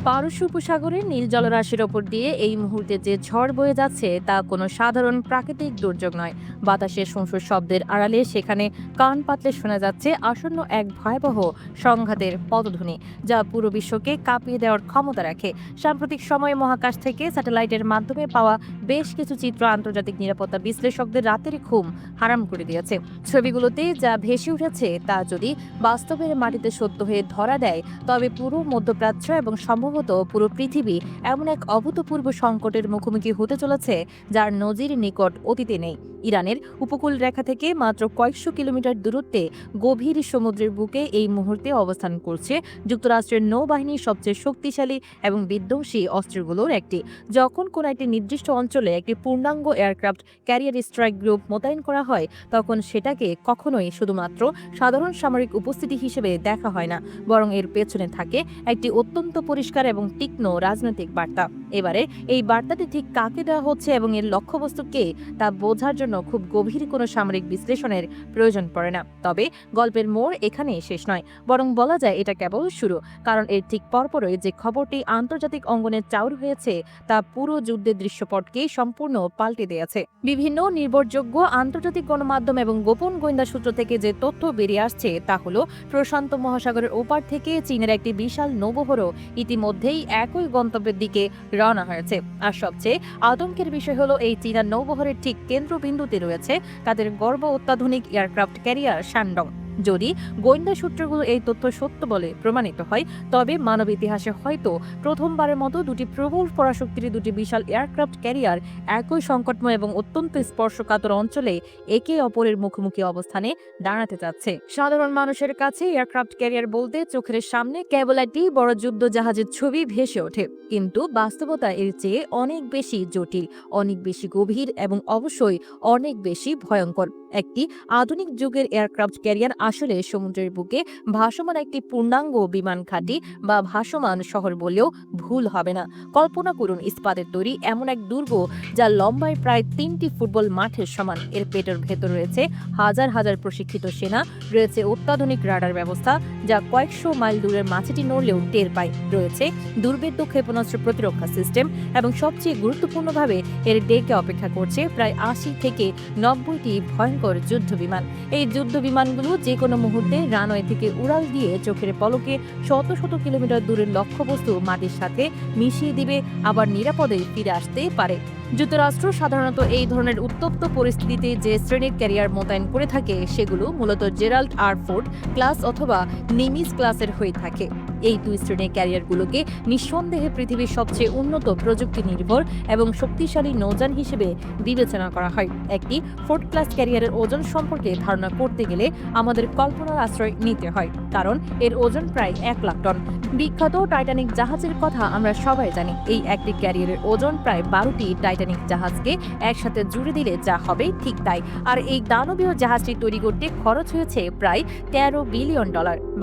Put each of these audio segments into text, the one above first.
পারস্য উপসাগরের নীল জলরাশির ওপর দিয়ে এই মুহূর্তে যে ঝড় বয়ে যাচ্ছে তা কোনো সাধারণ প্রাকৃতিক দুর্যোগ নয়। বাতাসের শোঁসো শব্দের আড়ালে সেখানে কান পাতলে শোনা যাচ্ছে আসন্ন এক ভয়াবহ সংঘাতের পদধ্বনি, যা পুরো বিশ্বকে কাঁপিয়ে দেওয়ার ক্ষমতা রাখে। সাম্প্রতিক সময়ে মহাকাশ থেকে স্যাটেলাইটের মাধ্যমে পাওয়া বেশ কিছু চিত্র আন্তর্জাতিক নিরাপত্তা বিশ্লেষকদের রাতের ঘুম হারাম করে দিয়েছে। ছবিগুলোতে যা ভেসে উঠেছে তা যদি বাস্তবের মাটিতে সত্য হয়ে ধরা দেয়, তবে পুরো মধ্যপ্রাচ্য এবং সম্ভবত পুরো পৃথিবী এমন এক অভূতপূর্ব সংকটের মুখোমুখি হতে চলেছে যার নজির নিকট অতীতে নেই। ইরানের উপকূল রেখা থেকে মাত্র কয়েকশো কিলোমিটার দূরত্বে গভীর সমুদ্রের বুকে এই মুহূর্তে অবস্থান করছে যুক্তরাষ্ট্রের নৌবাহিনীর সবচেয়ে শক্তিশালী এবং বিধ্বংসী অস্ত্রগুলোর একটি। যখন কোনো একটি নির্দিষ্ট অঞ্চলে একটি পূর্ণাঙ্গ এয়ারক্রাফট ক্যারিয়ার স্ট্রাইক গ্রুপ মোতায়েন করা হয়, তখন সেটাকে কখনোই শুধুমাত্র সাধারণ সামরিক উপস্থিতি হিসেবে দেখা হয় না, বরং এর পেছনে থাকে একটি অত্যন্ত পরিষ্কার এবং তীক্ষ্ণ রাজনৈতিক বার্তা। এবারে এই বার্তাটি ঠিক কাকে দেওয়া হচ্ছে এবং এর লক্ষ্যবস্তু কে, তা বোঝার জন্য খুব গভীর কোনো সামরিক বিশ্লেষণের প্রয়োজন পড়ে না। তবে গল্পের মোড় এখানেই শেষ নয়, বরং বলা যায় এটা কেবল শুরু। কারণ এর ঠিক পরপরই যে খবরটি আন্তর্জাতিক অঙ্গনে চাউর হয়েছে তা পুরো যুদ্ধের দৃশ্যপটকে সম্পূর্ণ পাল্টে দিয়েছে। বিভিন্ন নির্ভরযোগ্য আন্তর্জাতিক গণমাধ্যম এবং গোপন গোয়েন্দা সূত্র থেকে যে তথ্য বেরিয়ে আসছে তা হলো, প্রশান্ত মহাসাগরের ওপার থেকে চীনের একটি বিশাল নৌবহরও ইতিমধ্যেই একই গন্তব্যের দিকে রওনা হয়েছে। আর সবচেয়ে আতঙ্কের বিষয় হলো, এই চীনা নৌবহরের ঠিক কেন্দ্রবিন্দুতে রয়েছে তাদের গর্ব অত্যাধুনিক এয়ারক্রাফট ক্যারিয়ার শানডং। যদি গোয়েন্দা সূত্রগুলো এই তথ্য সত্য বলে প্রমাণিত হয়, তবে মানব ইতিহাসে হয়তো প্রথমবারের মতো দুটি প্রবল পরাশক্তির দুটি বিশাল এয়ারক্রাফট ক্যারিয়ার একই সংকটময় এবং অত্যন্ত স্পর্শকাতর অঞ্চলে একে অপরের মুখোমুখি অবস্থানে দাঁড়াতে যাচ্ছে। সাধারণ মানুষের কাছে এয়ারক্রাফট ক্যারিয়ার বলতে চোখের সামনে কেবল একটি বড় যুদ্ধ জাহাজের ছবি ভেসে ওঠে, কিন্তু বাস্তবতা এর চেয়ে অনেক বেশি জটিল, অনেক বেশি গভীর এবং অবশ্যই অনেক বেশি ভয়ঙ্কর। একটি আধুনিক যুগের এয়ারক্রাফট ক্যারিয়ার আসলে সমুদ্রের বুকে ভাসমান একটি পূর্ণাঙ্গ বিমান ঘাঁটি বা ভাসমান শহর বললেও ভুল হবে না। কল্পনা করুন ইস্পাতের তৈরি এমন এক দুর্গ যা লম্বায় প্রায় 3টি ফুটবল মাঠের সমান। এর পেটের ভেতর রয়েছে হাজার হাজার প্রশিক্ষিত সেনা, রয়েছে অত্যাধুনিক রাডার ব্যবস্থা যা কয়েকশো মাইল দূরের মাছেটি নড়লেও টের পায়, রয়েছে দুর্ভেদ্য ক্ষেপণাস্ত্র প্রতিরক্ষা সিস্টেম এবং সবচেয়ে গুরুত্বপূর্ণভাবে এর ডেকে অপেক্ষা করছে প্রায় 80 থেকে 90টি ভয়ঙ্কর যুদ্ধ বিমান। এই যুদ্ধ বিমানগুলো যে কোনো মুহূর্তে রানওয়ে থেকে উড়াল দিয়ে চোখের পলকে শত শত কিলোমিটার দূরের লক্ষ্যবস্তু মাটির সাথে মিশিয়ে দিবে, আবার নিরাপদে ফিরে আসতে পারে। যুক্তরাষ্ট্র সাধারণত এই ধরনের উত্তপ্ত পরিস্থিতিতে যে শ্রেণীর ক্যারিয়ার মোতায়েন করে থাকে সেগুলো মূলত জেরাল্ড আর ফোর্ড ক্লাস অথবা নিমিজ ক্লাসের হয়ে থাকে। এই দুই শ্রেণীর ক্যারিয়ারগুলোকে নিঃসন্দেহে পৃথিবীর সবচেয়ে উন্নত প্রযুক্তি নির্ভর এবং শক্তিশালী নৌযান হিসেবে বিবেচনা করা হয়। একটি ফোর্ড ক্লাস ক্যারিয়ারের ওজন সম্পর্কে ধারণা করতে গেলে আমাদের কল্পনার আশ্রয় নিতে হয়, কারণ এর ওজন প্রায় 1 লাখ টন। বিখ্যাত টাইটানিক জাহাজের কথা আমরা সবাই জানি। এই একটি ক্যারিয়ারের ওজন প্রায় 12টি টাইটানিক জাহাজকে একসাথে জুড়ে দিলে যা হবে ঠিক তাই। আর এই দানবীয় জাহাজটি তৈরি করতে খরচ হয়েছে প্রায় $13 বিলিয়ন।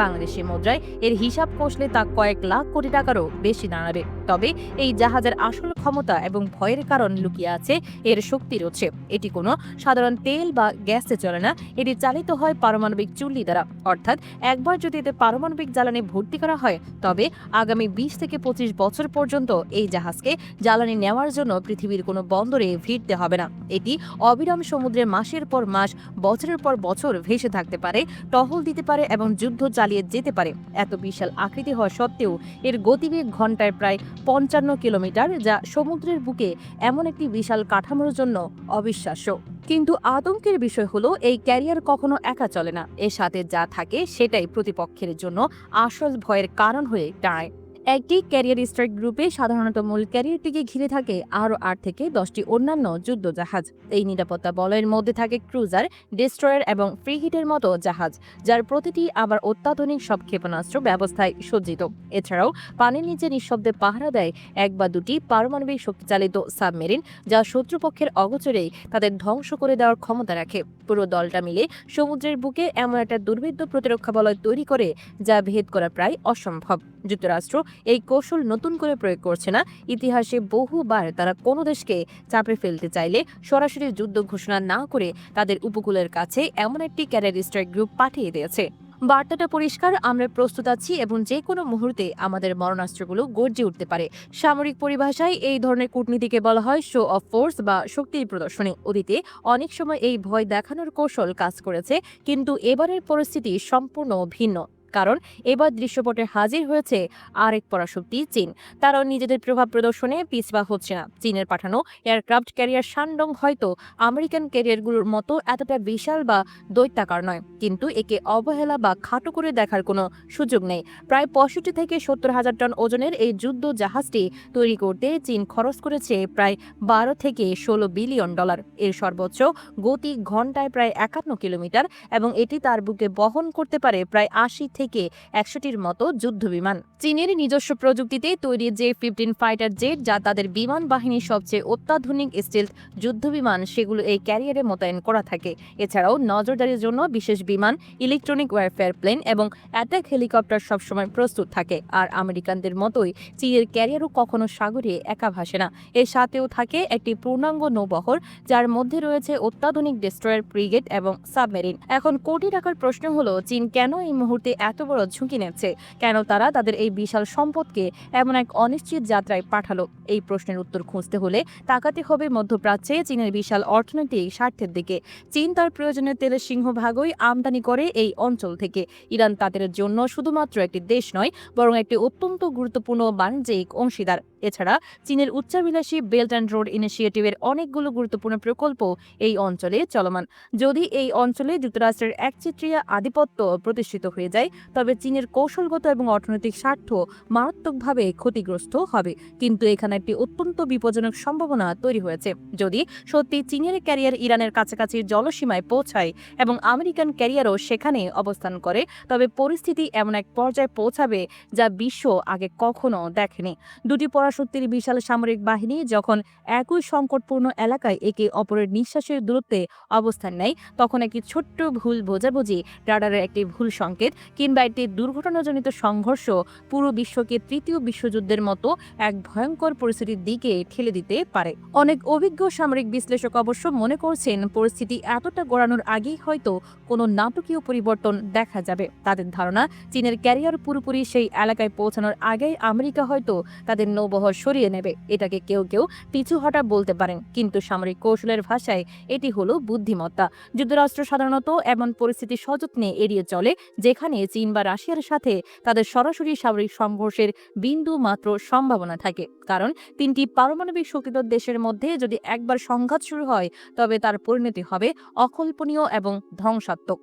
বাংলাদেশি মুদ্রায় এর হিসাব কষলে তা কয়েক লাখ কোটি টাকারও বেশি দাঁড়াবে। তবে এই জাহাজের আসল ক্ষমতা এবং ভয়ের কারণ লুকিয়ে আছে এর শক্তির উৎসে। এটি কোনো সাধারণ তেল বা গ্যাসে চলে না, এটি চালিত হয় পারমাণবিক চুল্লি দ্বারা। অর্থাৎ একবার যদি এতে পারমাণবিক জ্বালানি ভর্তি করা হয়, তবে আগামী 20 থেকে 25 বছর পর্যন্ত এই জাহাজকে জ্বালানি নেওয়ার জন্য পৃথিবীর কোনো বন্দরে ভিড়তে হবে না। এটি অবিরাম সমুদ্রে মাসের পর মাস, বছরের পর বছর ভেসে থাকতে পারে, টহল দিতে পারে এবং যুদ্ধ চালিয়ে যেতে পারে। এত বিশাল আকৃতি হওয়া সত্ত্বেও এর গতিবেগ ঘন্টায় প্রায় 55 কিলোমিটার, যা সমুদ্রের বুকে এমন একটি বিশাল কাঠামোর জন্য অবিশ্বাস্য। কিন্তু আতঙ্কের বিষয় হলো, এই ক্যারিয়ার কখনো একা চলে না। এর সাথে যা থাকে সেটাই প্রতিপক্ষের জন্য আসল ভয়ের কারণ হয়ে দাঁড়ায়। একটি ক্যারিয়ার স্ট্রাইক গ্রুপে সাধারণত মূল ক্যারিয়ারটিকে ঘিরে থাকে আরও 8 থেকে 10টি অন্যান্য যুদ্ধ জাহাজ। এই নিরাপত্তা বলয়ের মধ্যে থাকে ক্রুজার, ডেস্ট্রয়ার এবং ফ্রিগেটের মতো জাহাজ, যার প্রতিটি আবার অত্যাধুনিক সব ক্ষেপণাস্ত্র ব্যবস্থায় সজ্জিত। এছাড়াও পানির নিচে নিঃশব্দে পাহারা দেয় 1 বা 2টি পারমাণবিক শক্তিচালিত সাবমেরিন, যা শত্রুপক্ষের অগোচরেই তাদের ধ্বংস করে দেওয়ার ক্ষমতা রাখে। পুরো দলটা মিলে সমুদ্রের বুকে এমন একটা দুর্ভেদ্য প্রতিরক্ষা বলয় তৈরি করে যা ভেদ করা প্রায় অসম্ভব। যুক্তরাষ্ট্র এই কৌশল নতুন করে প্রয়োগ করছে না। ইতিহাসে বহুবার তারা কোনো দেশকে চাপে ফেলতে চাইলে সরাসরি যুদ্ধ ঘোষণা না করে তাদের উপকূলের কাছে এমন একটি ক্যারিয়ার স্ট্রাইক গ্রুপ পাঠিয়ে দিয়েছে। বার্তাটা পরিষ্কার, আমরা প্রস্তুত আছি এবং যে কোনো মুহূর্তে আমাদের মরণাস্ত্রগুলো গর্জে উঠতে পারে। সামরিক পরিভাষায় এই ধরনের কূটনীতিকে বলা হয় শো অফ ফোর্স বা শক্তির প্রদর্শনী। অতীতে অনেক সময় এই ভয় দেখানোর কৌশল কাজ করেছে, কিন্তু এবারের পরিস্থিতি সম্পূর্ণ ভিন্ন। কারণ এবার দৃশ্যপটে হাজির হয়েছে আরেক পরাশক্তি চীন। তারাও নিজেদের প্রভাব প্রদর্শনে পিছপা হচ্ছে না। চীনের পাঠানো এয়ারক্রাফট ক্যারিয়ার শানডং হয়তো আমেরিকান ক্যারিয়ারগুলোর মতো এতটা বিশাল বা দৈত্যাকার নয়, কিন্তু একে অবহেলা বা খাটো করে দেখার কোনো সুযোগ নেই। প্রায় 65 থেকে 70,000 টন ওজনের এই যুদ্ধ জাহাজটি তৈরি করতে চীন খরচ করেছে প্রায় 12 থেকে 16 বিলিয়ন ডলার। এর সর্বোচ্চ গতি ঘন্টায় প্রায় 51 কিলোমিটার এবং এটি তার বুকে বহন করতে পারে প্রায় 80 থেকে 100টির মতো যুদ্ধ বিমান। চীনের নিজস্ব প্রযুক্তিতে তৈরি J-15 ফাইটার জেট, যা তাদের বিমান বাহিনীর সবচেয়ে অত্যাধুনিক স্টিলথ যুদ্ধবিমান, সেগুলো এই ক্যারিয়ারে মোতায়েন করা থাকে। এছাড়াও নজরদারির জন্য বিশেষ বিমান, ইলেকট্রনিক ওয়ারফেয়ার প্লেন এবং অ্যাটাক হেলিকপ্টার সবসময় প্রস্তুত থাকে। আর আমেরিকানদের মতোই চীনের ক্যারিয়ারও কখনো সাগরে একা ভাসে না। এর সাথেও থাকে একটি পূর্ণাঙ্গ নৌবহর, যার মধ্যে রয়েছে অত্যাধুনিক ডেস্ট্রয়ার, ফ্রিগেট এবং সাবমেরিন। এখন কোটি টাকার প্রশ্ন হলো, চীন কেন এই মুহূর্তে এত বড় ঝুঁকি নিচ্ছে? কেন তারা তাদের এই বিশাল সম্পদকে এমন এক অনিশ্চিত যাত্রায় পাঠালো? এই প্রশ্নের উত্তর খুঁজতে হলে তাকাতে হবে মধ্যপ্রাচ্যে চীনের বিশাল অর্থনৈতিক স্বার্থের দিকে। চীন তার প্রয়োজনীয় তেলের সিংহভাগই আমদানি করে এই অঞ্চল থেকে। ইরান তাদের জন্য শুধুমাত্র একটি দেশ নয়, বরং একটি অত্যন্ত গুরুত্বপূর্ণ বাণিজ্যিক অংশীদার। এছাড়া চীনের উচ্চাভিলাষী বেল্ট অ্যান্ড রোড ইনিশিয়েটিভের অনেকগুলো গুরুত্বপূর্ণ প্রকল্প এই অঞ্চলে চলমান। যদি এই অঞ্চলে যুক্তরাষ্ট্রের একচেটিয়া আধিপত্য প্রতিষ্ঠিত হয়ে যায়, তবে চীনের কৌশলগত এবং অর্থনৈতিক স্বার্থ মারাত্মকভাবে ক্ষতিগ্রস্ত হবে। কিন্তু এখানে একটি অত্যন্ত বিপজ্জনক সম্ভাবনা তৈরি হয়েছে। যদি সত্যি চীনের ক্যারিয়ার ইরানের কাছাকাছি জলসীমায় পৌঁছায় এবং আমেরিকান ক্যারিয়ারও সেখানে অবস্থান করে, তবে পরিস্থিতি এমন এক পর্যায়ে পৌঁছাবে যা বিশ্ব আগে কখনো দেখেনি। দুটি পরাশক্তির বিশাল সামরিক বাহিনী যখন একই সংকটপূর্ণ এলাকায় একে অপরের নিঃশ্বাসের দূরত্বে অবস্থান নেয়, তখন একটি ছোট্ট ভুল বোঝাবুঝি, রাডারের একটি ভুল সংকেত কিংবা একটি দুর্ঘটনাজনিত সংঘর্ষ পুরো বিশ্বকে তৃতীয় বিশ্বযুদ্ধের মতো এক ভয়ঙ্কর পরিস্থিতির দিকে ঠেলে দিতে পারে। অনেক অভিজ্ঞ সামরিক বিশ্লেষক অবশ্য মনে করছেন, পরিস্থিতি এতটা গড়ানোর আগেই হয়তো কোনো নাটকীয় পরিবর্তন দেখা যাবে। তাদের ধারণা, চীনের ক্যারিয়ার পুরোপুরি সেই এলাকায় পৌঁছানোর আগেই আমেরিকা হয়তো তাদের নৌবহর সরিয়ে নেবে। এটাকে কেউ কেউ পিছু হটা বলতে পারেন, কিন্তু সামরিক কৌশলের ভাষায় এটি হলো বুদ্ধিমত্তা। যুক্তরাষ্ট্র সাধারণত এমন পরিস্থিতি সযত্নে এড়িয়ে চলে যেখানে চীন বা রাশিয়ার সাথে তাদের সরাসরি সামরিক সংঘর্ষের বিন্দু মাত্র সম্ভাবনা থাকে। কারণ তিনটি পারমাণবিক শক্তিধর দেশের মধ্যে যদি একবার সংঘাত শুরু হয়, তবে তার পরিণতি হবে অকল্পনীয় এবং ধ্বংসাত্মক।